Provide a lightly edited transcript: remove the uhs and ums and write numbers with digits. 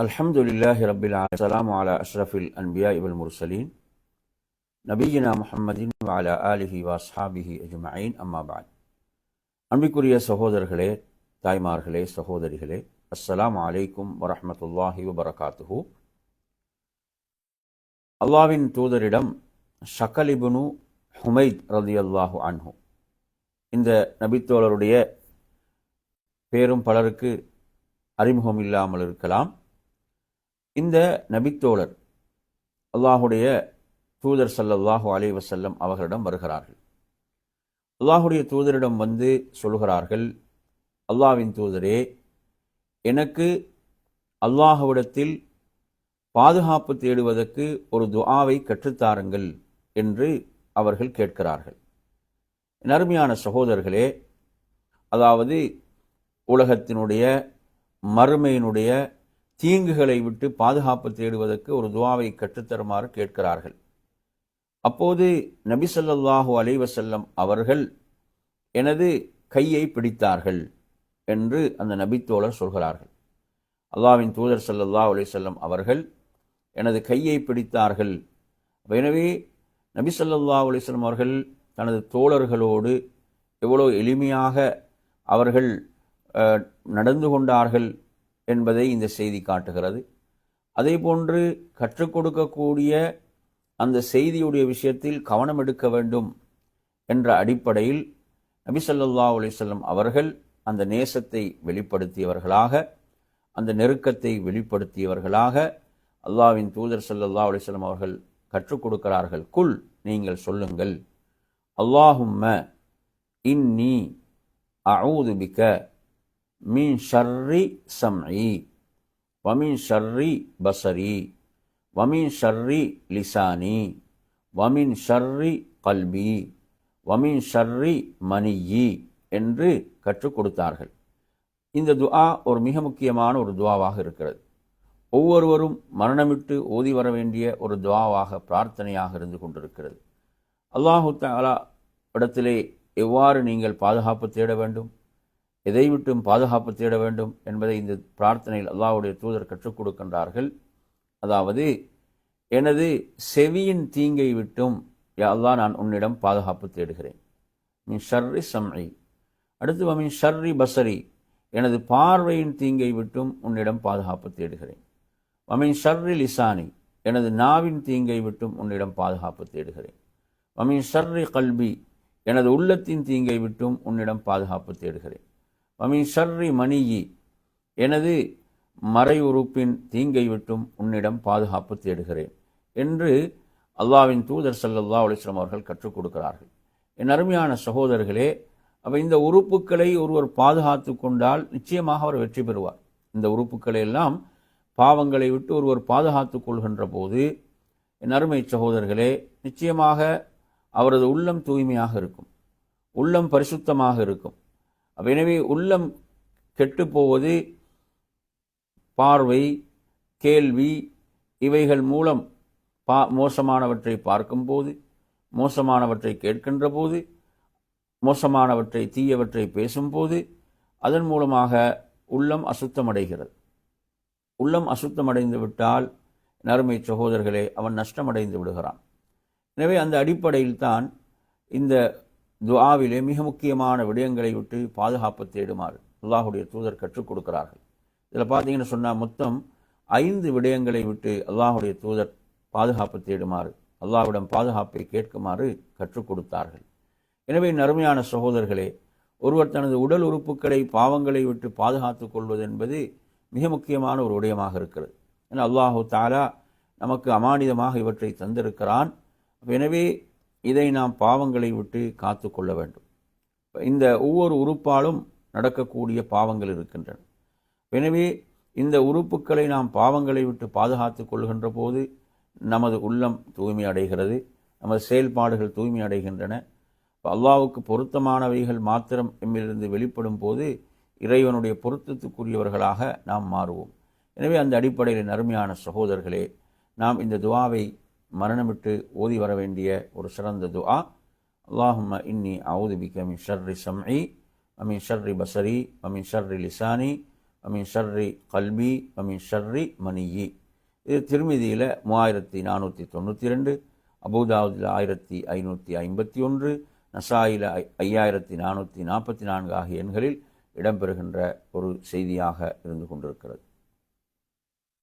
அல்ஹம்துலில்லாஹி ரப்பில் ஆலமீன். ஸலாமு அலா அஷ்ரஃபில் அன்பியாஇ வல் முர்ஸலீன் நபியினா முஹம்மதின் வ அலா ஆலிஹி வ அஸ்ஹாபிஹி அஜ்மஈன். அம்மா பஅத். அன்பிற்குரிய சகோதரர்களே, தாய்மார்களே, சகோதரிகளே, அஸ்ஸலாமு அலைக்கும் வரஹ்மத்துல்லாஹி வபரகாத்துஹு. அல்லாஹ்வின் தூதரிடம் ஷக்கல் இப்னு ஹுமைத் ரலியல்லாஹு அன்ஹு, இந்த நபித்தோழருடைய பேரும் பலருக்கு அறிமுகம் இல்லாமல் இருக்கலாம். இந்த நபித்தோழர் அல்லாஹுடைய தூதர் ஸல்லல்லாஹு அலைஹி வஸல்லம் அவர்களிடம் வருகிறார்கள். அல்லாஹுடைய தூதரிடம் வந்து சொல்கிறார்கள், அல்லாஹ்வின் தூதரே, எனக்கு அல்லாஹ்விடத்தில் பாதுகாப்பு தேடுவதற்கு ஒரு துஆவை கற்றுத்தாருங்கள் என்று அவர்கள் கேட்கிறார்கள். என் அருமையான சகோதரர்களே, அதாவது உலகத்தினுடைய மறுமையினுடைய தீங்குகளை விட்டு பாதுகாப்பு தேடுவதற்கு ஒரு துஆவை கற்றுத்தருமாறு கேட்கிறார்கள். அப்போது நபி ஸல்லல்லாஹு அலைஹி வஸல்லம் அவர்கள் எனது கையை பிடித்தார்கள் என்று அந்த நபித்தோழர் சொல்கிறார்கள். அல்லாஹ்வின் தூதர் ஸல்லல்லாஹு அலைஹி வஸல்லம் அவர்கள் எனது கையை பிடித்தார்கள். எனவே நபி ஸல்லல்லாஹு அலைஹி வஸல்லம் அவர்கள் தனது தோழர்களோடு எவ்வளவு எளிமையாக அவர்கள் நடந்து கொண்டார்கள் என்பதை இந்த செய்தி காட்டுகிறது. அதே போன்று கற்றுக் கொடுக்கக்கூடிய அந்த செய்தியுடைய விஷயத்தில் கவனம் எடுக்க வேண்டும் என்ற அடிப்படையில் நபி ஸல்லல்லாஹு அலைஹி வஸல்லம் அவர்கள் அந்த நேசத்தை வெளிப்படுத்தியவர்களாக, அந்த நெருக்கத்தை வெளிப்படுத்தியவர்களாக அல்லாஹ்வின் தூதர் ஸல்லல்லாஹு அலைஹி வஸல்லம் அவர்கள் கற்றுக் கொடுக்கிறார்கள். குல், நீங்கள் சொல்லுங்கள், அல்லாஹும்ம இன்னி அஊது பிக மின் ஷர்ரி சம்இ வமின் ஷர்ரி பஸரி வமின் ஷர்ரி லிசானி வமின் ஷர்ரி கல்பி வமின் ஷர்ரி மனியி என்று கற்றுக் கொடுத்தார்கள். இந்த துஆ ஒரு மிக முக்கியமான ஒரு துஆவாக இருக்கிறது. ஒவ்வொருவரும் மரணமிட்டு ஓதி வர வேண்டிய ஒரு துஆவாக, பிரார்த்தனையாக இருந்து கொண்டிருக்கிறது. அல்லாஹு தஆலா இடத்திலே எவ்வாறு நீங்கள் பாதுகாப்பு தேட வேண்டும், எதை விட்டும் பாதுகாப்பு தேட வேண்டும் என்பதை இந்த பிரார்த்தனையில் அல்லாஹ்வுடைய தூதர் கற்றுக் கொடுக்கின்றார்கள். அதாவது, எனது செவியின் தீங்கை விட்டும் யா அல்லாஹ் நான் உன்னிடம் பாதுகாப்பு தேடுகிறேன். மின் ஷர்ரி சம்இ. அடுத்து வமின் ஷர்ரி பஸரி, எனது பார்வையின் தீங்கை விட்டும் உன்னிடம் பாதுகாப்பு தேடுகிறேன். வமின் ஷர்ரி லிசானி, எனது நாவின் தீங்கை விட்டும் உன்னிடம் பாதுகாப்பு தேடுகிறேன். வமின் ஷர்ரி கல்பி, எனது உள்ளத்தின் தீங்கை விட்டும் உன்னிடம் பாதுகாப்பு தேடுகிறேன். வமின் ஷர்ரி மனியி, எனது மறை உறுப்பின் தீங்கை விட்டும் உன்னிடம் பாதுகாப்பு தேடுகிறேன் என்று அல்லாஹ்வின் தூதர் ஸல்லல்லாஹு அலைஹி வஸல்லம் அவர்கள் கற்றுக் கொடுக்கிறார்கள். என் அருமையான சகோதரர்களே, அப்போ இந்த உறுப்புகளை ஒருவர் பாதுகாத்து கொண்டால் நிச்சயமாக அவர் வெற்றி பெறுவார். இந்த உறுப்புகளை எல்லாம் பாவங்களை விட்டு ஒருவர் பாதுகாத்து கொள்கின்ற போது, என் அருமை சகோதரர்களே, நிச்சயமாக அவரது உள்ளம் தூய்மையாக இருக்கும், உள்ளம் பரிசுத்தமாக இருக்கும். எனவே உள்ளம் கெட்டுப்போவது பார்வை, கேள்வி, இவைகள் மூலம் மோசமானவற்றை பார்க்கும்போது, மோசமானவற்றை கேட்கின்ற போது, மோசமானவற்றை தீயவற்றை பேசும்போது, அதன் மூலமாக உள்ளம் அசுத்தமடைகிறது. உள்ளம் அசுத்தமடைந்து விட்டால் நறுமை சகோதரர்களே, அவன் நஷ்டமடைந்து விடுகிறான். எனவே அந்த அடிப்படையில் தான் இந்த துஆவிலே மிக முக்கியமான விடயங்களை விட்டு பாதுகாப்பு தேடுமாறு அல்லாஹுடைய தூதர் கற்றுக் கொடுக்கிறார்கள். இதில் பார்த்தீங்கன்னு சொன்னால் மொத்தம் 5 விடயங்களை விட்டு அல்லாஹுடைய தூதர் பாதுகாப்பு தேடுமாறு, அல்லாஹ்விடம் பாதுகாப்பை கேட்குமாறு கற்றுக் கொடுத்தார்கள். எனவே நறுமையான சகோதரர்களே, ஒருவர் தனது உடல் உறுப்புகளை பாவங்களை விட்டு பாதுகாத்துக் கொள்வது என்பது மிக முக்கியமான ஒரு விடயமாக இருக்கிறது. ஏன்னா அல்லாஹு தஆலா நமக்கு அமானிதமாக இவற்றை தந்திருக்கிறான். எனவே இதை நாம் பாவங்களை விட்டு காத்து கொள்ள வேண்டும். இந்த ஒவ்வொரு உறுப்பாலும் நடக்கக்கூடிய பாவங்கள் இருக்கின்றன. எனவே இந்த உறுப்புகளை நாம் பாவங்களை விட்டு பாதுகாத்து கொள்கின்ற போது நமது உள்ளம் தூய்மை அடைகிறது, நமது செயல்பாடுகள் தூய்மை அடைகின்றன. அல்லாஹ்வுக்கு பொருத்தமானவைகள் மாத்திரம் எம்மிலிருந்து வெளிப்படும் போது இறைவனுடைய பொருத்தத்துக்குரியவர்களாக நாம் மாறுவோம். எனவே அந்த அடிப்படையில் அருமையான சகோதரர்களே, நாம் இந்த துஆவை மரணமிட்டு ஓதி வர வேண்டிய ஒரு சிறந்த துஆ, அல்லாஹும்ம இன்னி அஊது பிக மின் ஷர்ரி சம்இ வமின் ஷர்ரி பஸரி வமின் ஷர்ரி லிசானி அமின் ஷர்ரி கல்பி அமின் ஷர்ரி மணியி. இது திருமிதியில் 3492, அபூதாவுதில் 1551, நசாயில் 5444 ஆகிய எண்களில் இடம்பெறுகின்ற ஒரு செய்தியாக இருந்து கொண்டிருக்கிறது.